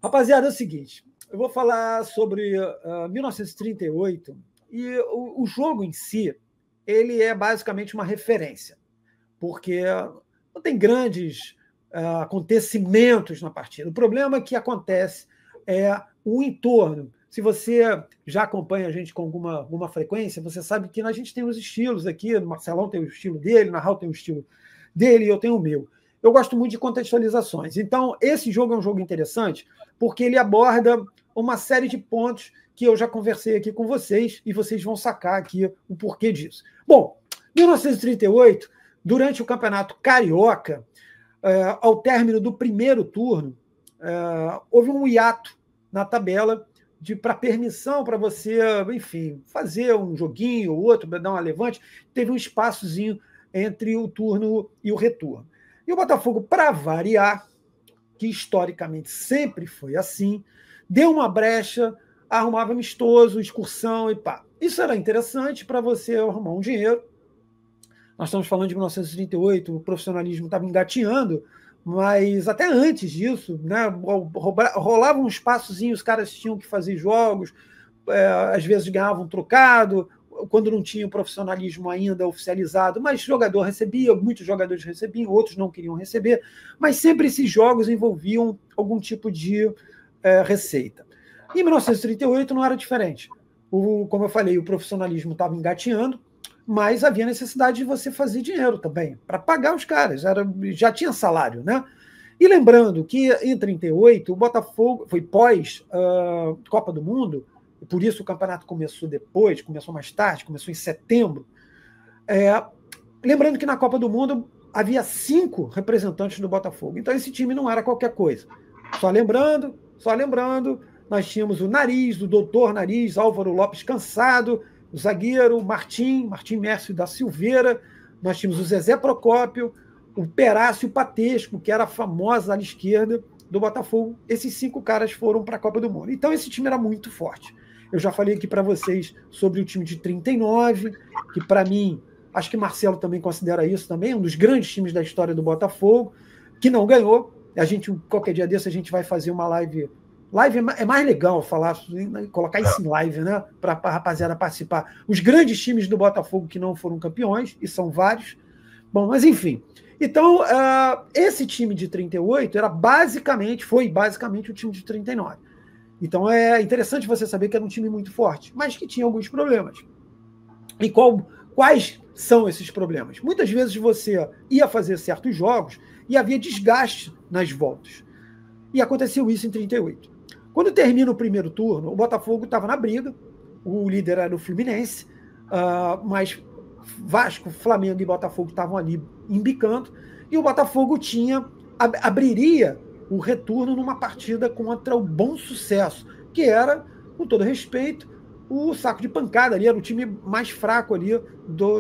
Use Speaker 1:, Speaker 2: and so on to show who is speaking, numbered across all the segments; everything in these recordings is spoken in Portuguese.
Speaker 1: Rapaziada, é o seguinte, eu vou falar sobre 1938 e o jogo em si, ele é basicamente uma referência, porque não tem grandes acontecimentos na partida. O problema que acontece é o entorno. Se você já acompanha a gente com alguma frequência, você sabe que a gente tem os estilos aqui, o Marcelão tem o estilo dele, o Narral tem o estilo dele e eu tenho o meu. Eu gosto muito de contextualizações. Então, esse jogo é um jogo interessante porque ele aborda uma série de pontos que eu já conversei aqui com vocês e vocês vão sacar aqui o porquê disso. Bom, 1938, durante o Campeonato Carioca, ao término do primeiro turno, houve um hiato na tabela para permissão para você, enfim, fazer um joguinho ou outro, dar uma levante. Teve um espaçozinho entre o turno e o retorno. E o Botafogo, para variar, que historicamente sempre foi assim, deu uma brecha, arrumava amistoso, excursão e pá. Isso era interessante para você arrumar um dinheiro. Nós estamos falando de 1938, o profissionalismo estava engatinhando, mas até antes disso, né, rolava um espaçozinho, os caras tinham que fazer jogos, às vezes ganhavam trocado, quando não tinha o profissionalismo ainda oficializado, mas jogador recebia, muitos jogadores recebiam, outros não queriam receber, mas sempre esses jogos envolviam algum tipo de receita. Em 1938 não era diferente. Como eu falei, o profissionalismo estava engatinhando, mas havia necessidade de você fazer dinheiro também, para pagar os caras, já tinha salário, né? E lembrando que em 38 o Botafogo foi pós Copa do Mundo, e por isso o campeonato começou depois, começou mais tarde, começou em setembro. Lembrando que na Copa do Mundo havia 5 representantes do Botafogo, então esse time não era qualquer coisa. Só lembrando, nós tínhamos o Nariz, o Doutor Nariz, Álvaro Lopes Cansado, o zagueiro Martim Mércio da Silveira, nós tínhamos o Zezé Procópio, o Perácio Patesco, que era a famosa ala esquerda do Botafogo. Esses 5 caras foram para a Copa do Mundo. Então esse time era muito forte. Eu já falei aqui para vocês sobre o time de 39, que para mim, acho que Marcelo também considera isso também, um dos grandes times da história do Botafogo, que não ganhou. Qualquer dia desse a gente vai fazer uma live. Live é mais legal falar, colocar isso em live, né? Para a rapaziada participar. Os grandes times do Botafogo que não foram campeões, e são vários. Bom, mas enfim. Então, esse time de 38 foi basicamente o time de 39. Então é interessante você saber que era um time muito forte, mas que tinha alguns problemas. E quais são esses problemas? Muitas vezes você ia fazer certos jogos e havia desgaste nas voltas. E aconteceu isso em 38. Quando termina o primeiro turno, o Botafogo estava na briga, o líder era o Fluminense, mas Vasco, Flamengo e Botafogo estavam ali embicando, e o Botafogo abriria o retorno numa partida contra o Bom Sucesso, que era, com todo respeito, o saco de pancada ali, era o time mais fraco ali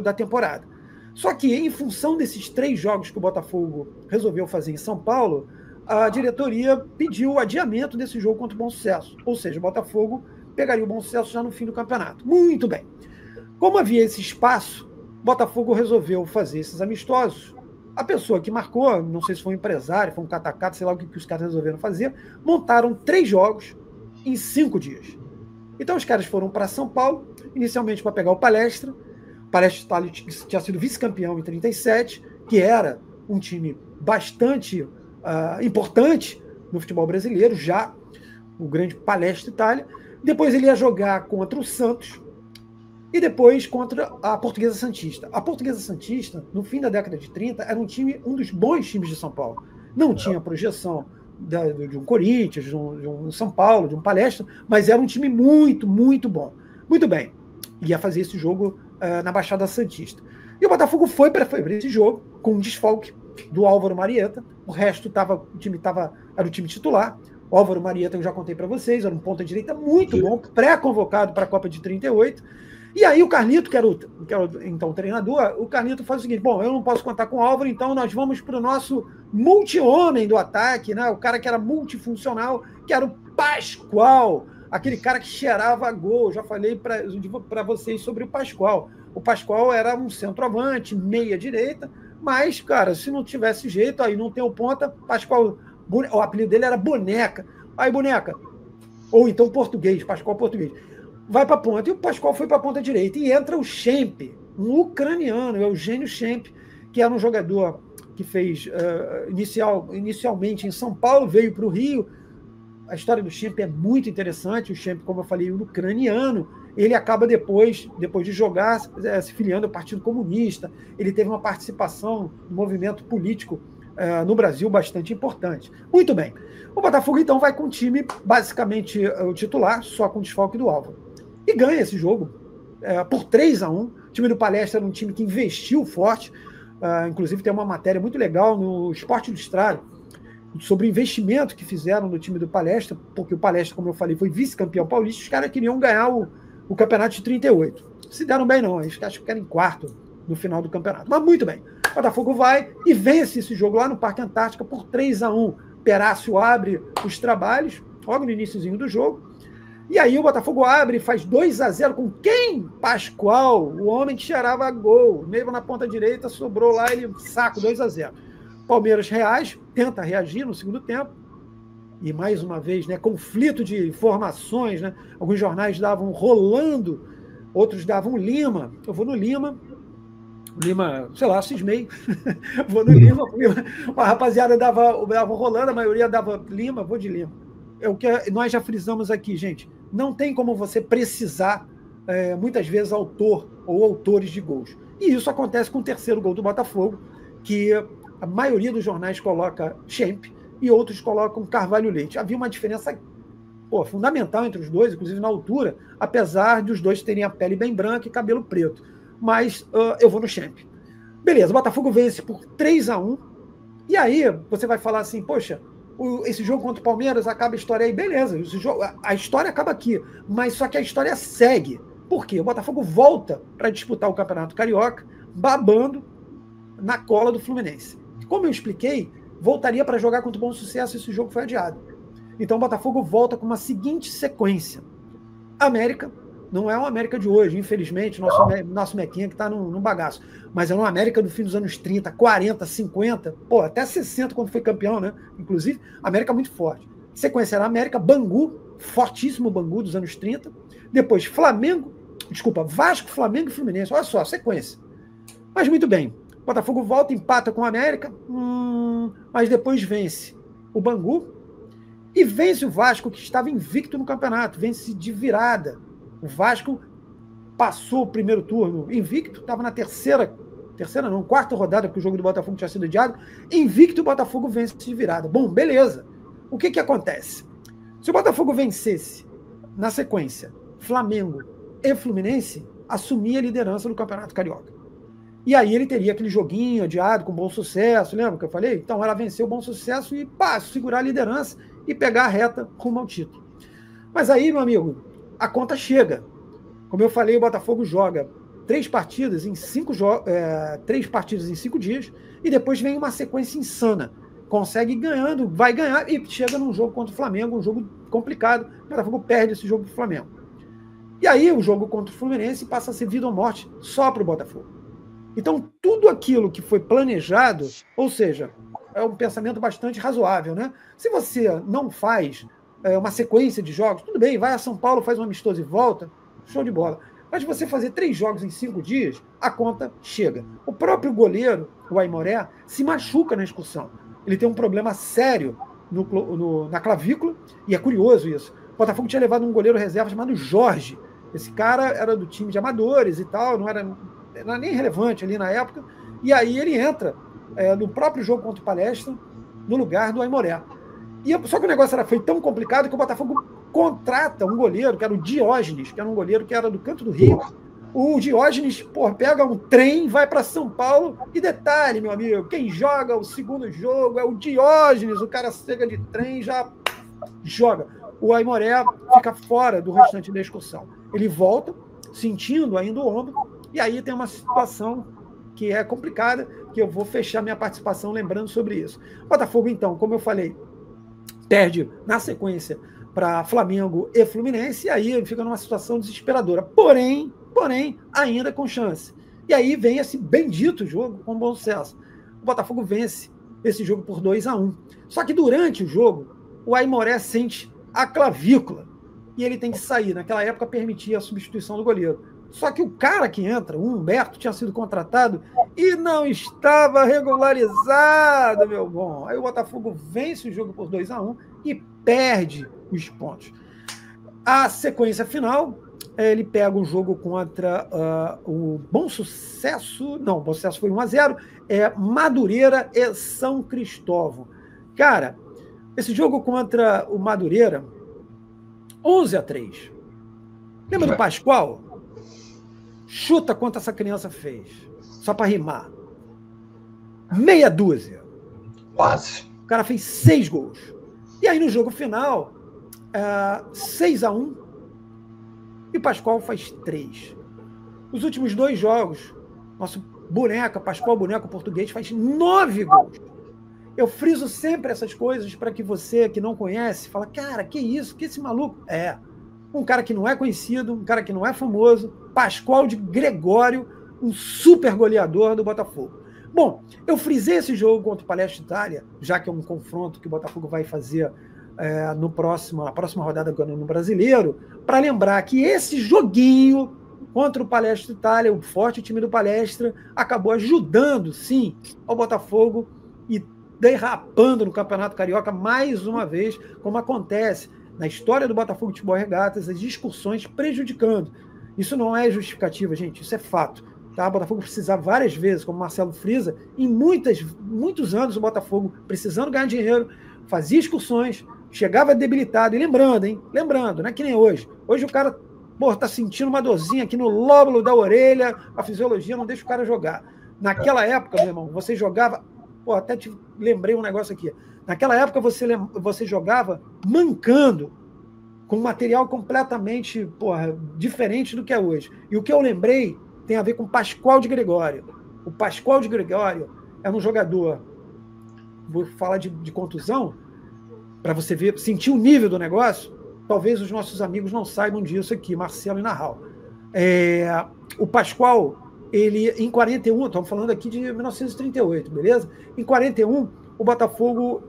Speaker 1: da temporada. Só que, em função desses 3 jogos que o Botafogo resolveu fazer em São Paulo, a diretoria pediu o adiamento desse jogo contra o Bom Sucesso. Ou seja, o Botafogo pegaria o Bom Sucesso já no fim do campeonato. Muito bem. Como havia esse espaço, o Botafogo resolveu fazer esses amistosos. A pessoa que marcou, não sei se foi um empresário, foi um catacata, sei lá o que os caras resolveram fazer, montaram 3 jogos em 5 dias. Então os caras foram para São Paulo, inicialmente para pegar o Palestra. O Palestra tinha sido vice-campeão em 37, que era um time bastante importante no futebol brasileiro, já o grande Palestra Itália. Depois ele ia jogar contra o Santos e depois contra a Portuguesa Santista. A Portuguesa Santista, no fim da década de 30, era um dos bons times de São Paulo. Não tinha projeção de um Corinthians, de um São Paulo, de um Palestra, mas era um time muito, muito bom. Muito bem. Ia fazer esse jogo na Baixada Santista. E o Botafogo foi para esse jogo com um desfalque do Álvaro Marieta. O resto era o time titular. O Álvaro Marieta, eu já contei para vocês, era um ponta-direita muito bom, pré-convocado para a Copa de 38. E aí o Carlito, que era então o treinador, o Carlito faz o seguinte: bom, eu não posso contar com o Álvaro, então nós vamos para o nosso multi-homem do ataque, né? O cara que era multifuncional, que era o Pascoal, aquele cara que cheirava gol. Já falei para vocês sobre o Pascoal. O Pascoal era um centroavante, meia-direita, mas, cara, se não tivesse jeito, aí não tem o ponta, Pascoal, o apelido dele era Boneca. Aí, boneca. Ou então português, Pascoal português. Vai para a ponta. E o Pascoal foi para a ponta direita. E entra o Schemp, um ucraniano, Eugênio Schemp, que era um jogador que fez inicialmente em São Paulo, veio para o Rio. A história do Schemp é muito interessante. O Schemp, como eu falei, um ucraniano. Ele acaba depois de jogar, se filiando ao Partido Comunista. Ele teve uma participação no movimento político no Brasil bastante importante. Muito bem. O Botafogo, então, vai com o time, basicamente, o titular, só com o desfalque do Álvaro. E ganha esse jogo por 3-1. O time do Palestra era um time que investiu forte. Inclusive, tem uma matéria muito legal no Esporte Ilustrado sobre o investimento que fizeram no time do Palestra, porque o Palestra, como eu falei, foi vice-campeão paulista. Os caras queriam ganhar o campeonato de 38. Se deram bem, não. Eles acho que ficaram em quarto no final do campeonato. Mas muito bem. O Botafogo vai e vence esse jogo lá no Parque Antártica por 3-1. Perácio abre os trabalhos, logo no iniciozinho do jogo. E aí o Botafogo abre e faz 2-0 com quem? Pascoal, o homem que cheirava gol. Mesmo na ponta direita, sobrou lá, ele saca 2-0. Palmeiras reage, tenta reagir no segundo tempo. E mais uma vez, né, conflito de informações, né? Alguns jornais davam Rolando, outros davam Lima. Eu vou no Lima, sei lá, cismei. Vou no Lima, a rapaziada dava Rolando, a maioria dava Lima, vou de Lima. É o que nós já frisamos aqui, gente. Não tem como você precisar, muitas vezes, autor ou autores de gols. E isso acontece com o terceiro gol do Botafogo, que a maioria dos jornais coloca Schemp e outros colocam Carvalho Leite. Havia uma diferença fundamental entre os dois, inclusive na altura, apesar de os dois terem a pele bem branca e cabelo preto. Mas eu vou no Schemp. Beleza, o Botafogo vence por 3-1. E aí você vai falar assim, poxa, esse jogo contra o Palmeiras acaba a história aí. Beleza, a história acaba aqui. Mas só que a história segue. Por quê? O Botafogo volta para disputar o Campeonato Carioca, babando na cola do Fluminense. Como eu expliquei, voltaria para jogar contra o Bom Sucesso, esse jogo foi adiado. Então o Botafogo volta com uma seguinte sequência. América, não é uma América de hoje, infelizmente, nosso Mequinha que está num bagaço, mas é uma América do fim dos anos 30, 40, 50, até 60 quando foi campeão, né? Inclusive, América muito forte. Sequência era América, Bangu, fortíssimo Bangu dos anos 30, depois Vasco, Flamengo e Fluminense. Olha só, sequência. Mas muito bem, Botafogo volta, empata com a América, mas depois vence o Bangu e vence o Vasco, que estava invicto no campeonato, vence de virada. O Vasco passou o primeiro turno invicto, estava na quarta rodada, porque o jogo do Botafogo tinha sido adiado. Invicto, o Botafogo vence de virada. Bom, beleza. O que acontece? Se o Botafogo vencesse, na sequência, Flamengo e Fluminense, assumia a liderança do Campeonato Carioca. E aí ele teria aquele joguinho adiado com Bom Sucesso, lembra que eu falei? Então era vencer o Bom Sucesso e segurar a liderança e pegar a reta rumo ao título. Mas aí, meu amigo, a conta chega. Como eu falei, o Botafogo joga 3 partidas em 5 dias e depois vem uma sequência insana. Consegue ganhando, vai ganhar e chega num jogo contra o Flamengo, um jogo complicado. O Botafogo perde esse jogo para o Flamengo. E aí o jogo contra o Fluminense passa a ser vida ou morte só para o Botafogo. Então, tudo aquilo que foi planejado, ou seja, é um pensamento bastante razoável, né? Se você não faz uma sequência de jogos, tudo bem, vai a São Paulo, faz um amistoso e volta, show de bola. Mas você fazer 3 jogos em 5 dias, a conta chega. O próprio goleiro, o Aimoré, se machuca na excursão. Ele tem um problema sério na clavícula, e é curioso isso. O Botafogo tinha levado um goleiro reserva chamado Jorge. Esse cara era do time de amadores e tal, não era nem relevante ali na época. E aí ele entra no próprio jogo contra o Palestra, no lugar do Aimoré. Só que o negócio foi tão complicado que o Botafogo contrata um goleiro, que era o Diógenes, que era um goleiro que era do canto do Rio. O Diógenes, pega um trem, vai para São Paulo. E detalhe, meu amigo, quem joga o segundo jogo é o Diógenes. O cara chega de trem, já joga. O Aimoré fica fora do restante da excursão. Ele volta, sentindo ainda o ombro, e aí tem uma situação que é complicada, que eu vou fechar minha participação lembrando sobre isso. O Botafogo, então, como eu falei, perde na sequência para Flamengo e Fluminense, e aí ele fica numa situação desesperadora. Porém, ainda com chance. E aí vem esse bendito jogo com Bom Sucesso. O Botafogo vence esse jogo por 2-1. Só que durante o jogo, o Aimoré sente a clavícula e ele tem que sair. Naquela época permitia a substituição do goleiro. Só que o cara que entra, o Humberto, tinha sido contratado e não estava regularizado, meu bom. Aí o Botafogo vence o jogo por 2-1 e perde os pontos. A sequência final, ele pega um jogo contra o Bom Sucesso. Não, o Bom Sucesso foi 1-0. Madureira e São Cristóvão. Cara, esse jogo contra o Madureira, 11-3. Lembra do Pascoal? Chuta quanto essa criança fez. Só para rimar. Meia dúzia.
Speaker 2: Quase.
Speaker 1: O cara fez 6 gols. E aí no jogo final, 6-1. E o Pascoal faz 3. Os últimos 2 jogos, nosso boneca, Pascoal Boneco Português, faz 9 gols. Eu friso sempre essas coisas para que você que não conhece, fala, cara, que isso? Que esse maluco? Um cara que não é conhecido, um cara que não é famoso, Pascoal de Gregório, um super goleador do Botafogo. Bom, eu frisei esse jogo contra o Palestra Itália, já que é um confronto que o Botafogo vai fazer na próxima rodada no Brasileiro, para lembrar que esse joguinho contra o Palestra Itália, o forte time do Palestra, acabou ajudando, sim, ao Botafogo e derrapando no Campeonato Carioca mais uma vez, como acontece na história do Botafogo de Futebol e Regatas, as excursões prejudicando. Isso não é justificativa, gente, isso é fato. Tá? O Botafogo precisava várias vezes, como Marcelo frisa, em muitos anos o Botafogo, precisando ganhar dinheiro, fazia excursões, chegava debilitado, e lembrando, não é que nem hoje. Hoje o cara tá sentindo uma dorzinha aqui no lóbulo da orelha, a fisiologia não deixa o cara jogar. Naquela época, meu irmão, você jogava, até te lembrei um negócio aqui, naquela época você jogava mancando, com material completamente diferente do que é hoje. E o que eu lembrei tem a ver com o Pascoal de Gregório. O Pascoal de Gregório era um jogador, vou falar de contusão, para você ver, sentir o nível do negócio. Talvez os nossos amigos não saibam disso aqui, Marcelo e Narral. O Pascoal, ele em 41, estamos falando aqui de 1938, beleza? Em 41, o Botafogo,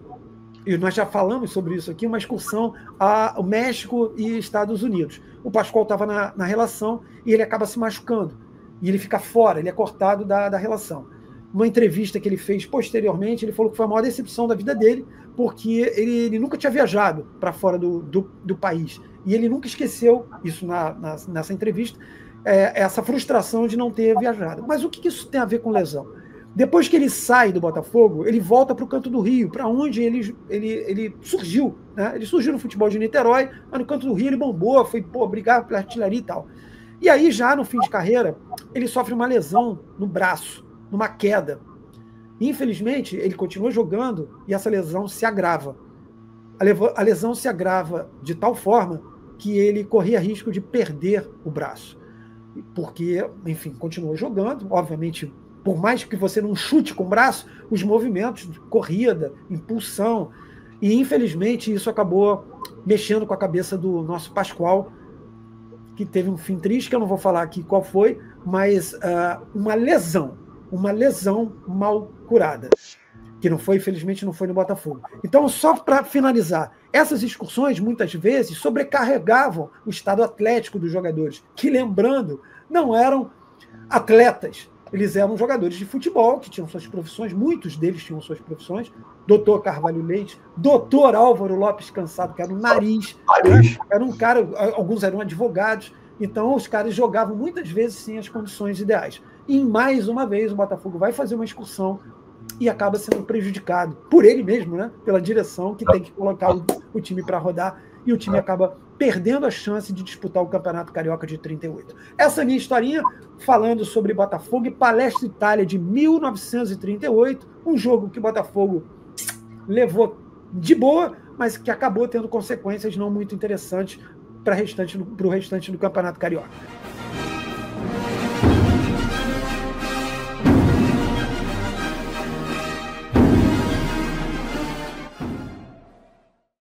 Speaker 1: e nós já falamos sobre isso aqui, uma excursão ao México e Estados Unidos. O Pascoal estava na relação e ele acaba se machucando. E ele fica fora, ele é cortado da relação. Uma entrevista que ele fez posteriormente, ele falou que foi a maior decepção da vida dele, porque ele nunca tinha viajado para fora do país. E ele nunca esqueceu, isso nessa entrevista, essa frustração de não ter viajado. Mas o que isso tem a ver com lesão? Depois que ele sai do Botafogo, ele volta para o Canto do Rio, para onde ele surgiu. Né? Ele surgiu no futebol de Niterói, mas no Canto do Rio ele bombou, foi brigar pela artilharia e tal. E aí, já no fim de carreira, ele sofre uma lesão no braço, numa queda. Infelizmente, ele continua jogando e essa lesão se agrava. A lesão se agrava de tal forma que ele corria risco de perder o braço. Porque, enfim, continuou jogando, obviamente, por mais que você não chute com o braço, os movimentos de corrida, impulsão, e infelizmente isso acabou mexendo com a cabeça do nosso Pascoal, que teve um fim triste, que eu não vou falar aqui qual foi, mas uma lesão mal curada, que não foi, infelizmente, não foi no Botafogo. Então, só para finalizar, essas excursões, muitas vezes, sobrecarregavam o estado atlético dos jogadores, que, lembrando, não eram atletas, eles eram jogadores de futebol, que tinham suas profissões, muitos deles tinham suas profissões, Dr. Carvalho Leite, Dr. Álvaro Lopes Cansado, que era um nariz, era um cara, alguns eram advogados, então os caras jogavam muitas vezes sem as condições ideais. E mais uma vez o Botafogo vai fazer uma excursão e acaba sendo prejudicado por ele mesmo, né? Pela direção que tem que colocar o time para rodar, e o time acaba perdendo a chance de disputar o Campeonato Carioca de 38. Essa é a minha historinha, falando sobre Botafogo e Palestra Itália de 1938, um jogo que o Botafogo levou de boa, mas que acabou tendo consequências não muito interessantes para o restante do Campeonato Carioca.